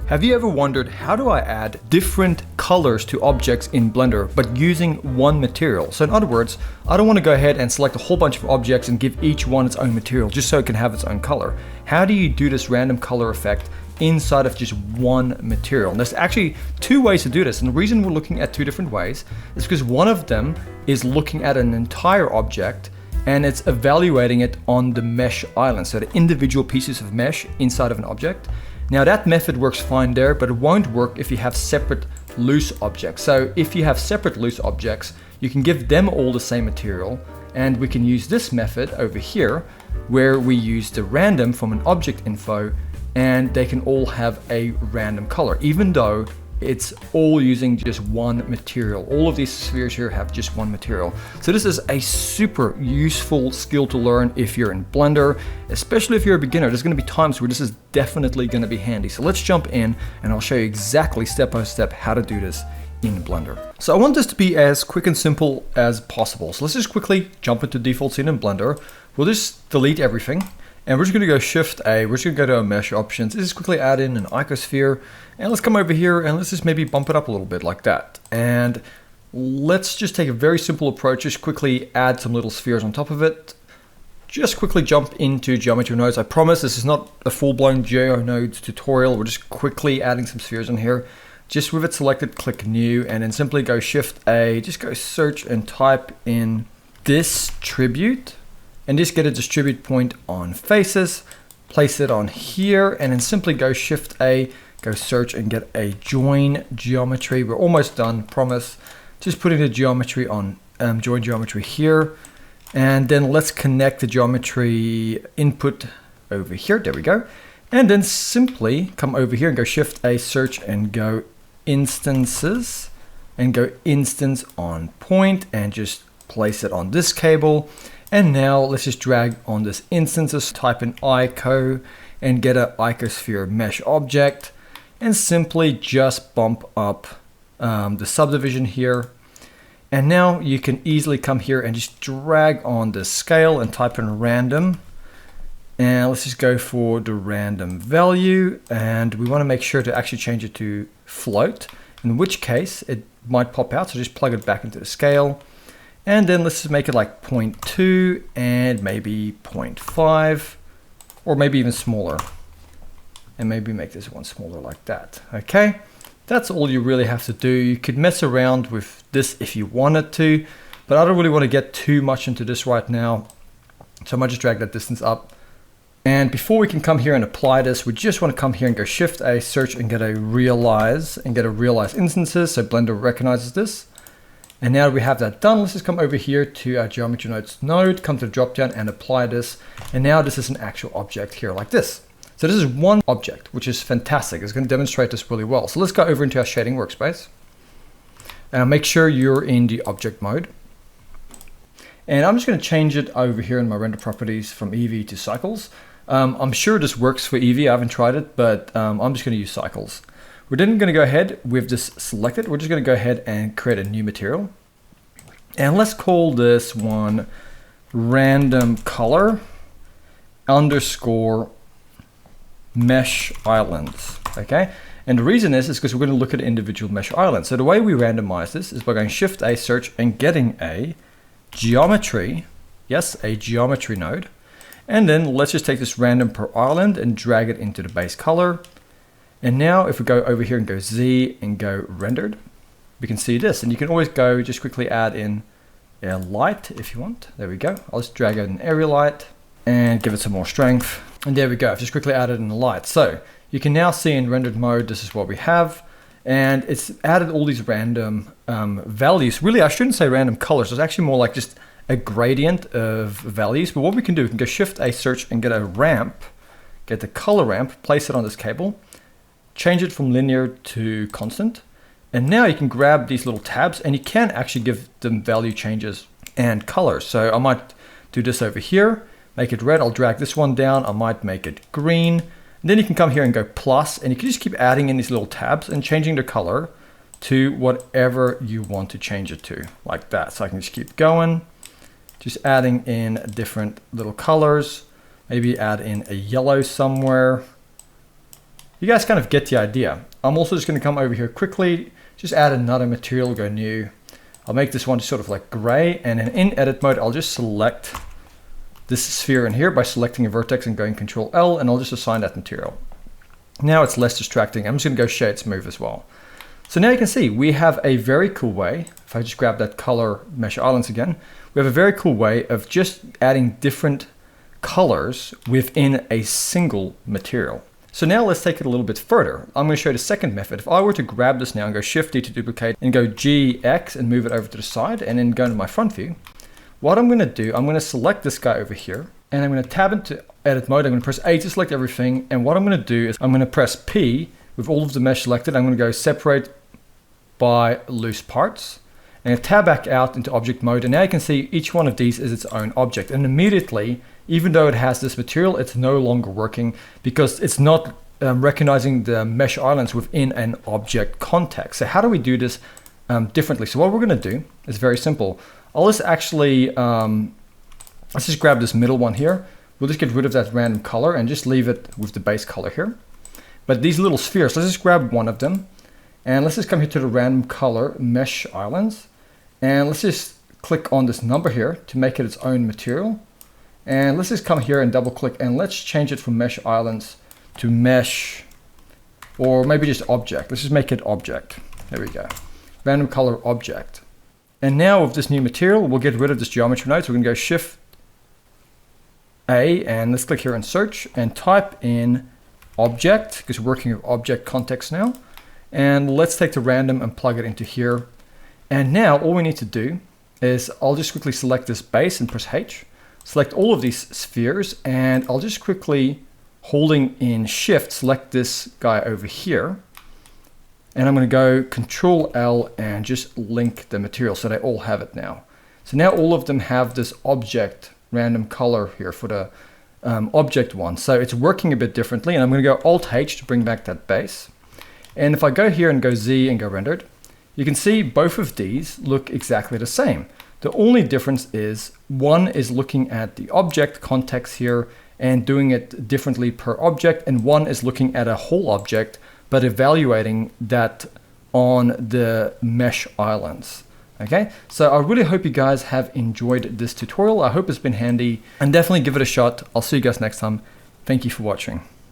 Have you ever wondered, how do I add different colors to objects in Blender but using one material? So in other words, I don't want to go ahead and select a whole bunch of objects and give each one its own material just so it can have its own color. How do you do this random color effect inside of just one material? And there's actually two ways to do this, and the reason we're looking at two different ways is because one of them is looking at an entire object and it's evaluating it on the mesh island, so the individual pieces of mesh inside of an object. Now that method works fine there, but it won't work if you have separate loose objects. So if you have separate loose objects, you can give them all the same material, and we can use this method over here where we use the random from an object info, and they can all have a random color, even though it's all using just one material. All of these spheres here have just one material. So this is a super useful skill to learn if you're in Blender, especially if you're a beginner. There's gonna be times where this is definitely gonna be handy. So let's jump in and I'll show you exactly step by step how to do this in Blender. So I want this to be as quick and simple as possible. So let's just quickly jump into default scene in Blender. We'll just delete everything. And we're just gonna go Shift A, we're just gonna go to our mesh options, let's just quickly add in an icosphere, and let's come over here and let's just maybe bump it up a little bit like that. And let's just take a very simple approach, just quickly add some little spheres on top of it. Just quickly jump into geometry nodes. I promise this is not a full-blown GeoNodes tutorial, we're just quickly adding some spheres in here. Just with it selected, click New, and then simply go Shift A, just go search and type in distribute. And just get a distribute point on faces, place it on here, and then simply go Shift A, go search and get a join geometry. We're almost done, promise. Just putting the geometry on join geometry here. And then let's connect the geometry input over here, there we go. And then simply come over here and go Shift A, search and go instances, and go instance on point, and just place it on this cable. And now let's just drag on this instances, type in ico and get an icosphere mesh object, and simply just bump up the subdivision here. And now you can easily come here and just drag on the scale and type in random. And let's just go for the random value, and we want to make sure to actually change it to float, in which case it might pop out, so just plug it back into the scale. And then let's just make it like 0.2 and maybe 0.5, or maybe even smaller. And maybe make this one smaller like that. Okay, that's all you really have to do. You could mess around with this if you wanted to, but I don't really want to get too much into this right now. So I might just drag that distance up. And before we can come here and apply this, we just want to come here and go Shift A, search and get a realize, and get a realize instances, so Blender recognizes this. And now we have that done, let's just come over here to our geometry nodes node, come to the drop down and apply this. And now this is an actual object here like this. So this is one object, which is fantastic. It's going to demonstrate this really well. So let's go over into our shading workspace. And make sure you're in the object mode. And I'm just going to change it over here in my render properties from Eevee to cycles. I'm sure this works for Eevee, I haven't tried it, but I'm just going to use cycles. We're then going to go ahead with this selected. We're just going to go ahead and create a new material. And let's call this one random color underscore mesh islands. Okay. And the reason is because we're going to look at individual mesh islands. So the way we randomize this is by going Shift A, search and getting a geometry. Yes, a geometry node. And then let's just take this random per island and drag it into the base color. And now if we go over here and go Z and go rendered, we can see this. And you can always go just quickly add in a light if you want. There we go. I'll just drag out an area light and give it some more strength. And there we go. I've just quickly added in a light. So you can now see in rendered mode, this is what we have. And it's added all these random values. Really, I shouldn't say random colors. It's actually more like just a gradient of values. But what we can do, we can go Shift A, search and get a ramp, get the color ramp, place it on this cable. Change it from linear to constant. And now you can grab these little tabs and you can actually give them value changes and colors. So I might do this over here, make it red. I'll drag this one down. I might make it green. And then you can come here and go plus, and you can just keep adding in these little tabs and changing the color to whatever you want to change it to, like that. So I can just keep going, just adding in different little colors. Maybe add in a yellow somewhere. You guys kind of get the idea. I'm also just going to come over here quickly, just add another material, go new. I'll make this one sort of like gray, and then in edit mode, I'll just select this sphere in here by selecting a vertex and going Control L, and I'll just assign that material. Now it's less distracting. I'm just going to go shade smooth as well. So now you can see we have a very cool way. If I just grab that color mesh islands again, we have a very cool way of just adding different colors within a single material. So now let's take it a little bit further. I'm going to show you the second method. If I were to grab this now and go Shift D to duplicate and go GX and move it over to the side and then go into my front view, what I'm going to do, I'm going to select this guy over here and I'm going to tab into edit mode. I'm going to press A to select everything. And what I'm going to do is I'm going to press P with all of the mesh selected. I'm going to go separate by loose parts and tab back out into object mode. And now you can see each one of these is its own object. And immediately, even though it has this material, it's no longer working because it's not recognizing the mesh islands within an object context. So how do we do this differently? So what we're going to do is very simple. I'll just actually, let's just grab this middle one here. We'll just get rid of that random color and just leave it with the base color here. But these little spheres, let's just grab one of them. And let's just come here to the random color mesh islands. And let's just click on this number here to make it its own material. And let's just come here and double click and let's change it from mesh islands to mesh, or maybe just object. Let's just make it object. There we go. Random color object. And now with this new material, we'll get rid of this geometry node. So we're gonna go Shift A and let's click here and search and type in object because we're working with object context now. And let's take the random and plug it into here. And now all we need to do is I'll just quickly select this base and press H. Select all of these spheres and I'll just quickly, holding in Shift, select this guy over here. And I'm going to go Control L and just link the material so they all have it now. So now all of them have this object random color here for the object one. So it's working a bit differently, and I'm going to go Alt H to bring back that base. And if I go here and go Z and go rendered, you can see both of these look exactly the same. The only difference is one is looking at the object context here and doing it differently per object, and one is looking at a whole object but evaluating that on the mesh islands. Okay, so I really hope you guys have enjoyed this tutorial. I hope it's been handy, and definitely give it a shot. I'll see you guys next time. Thank you for watching.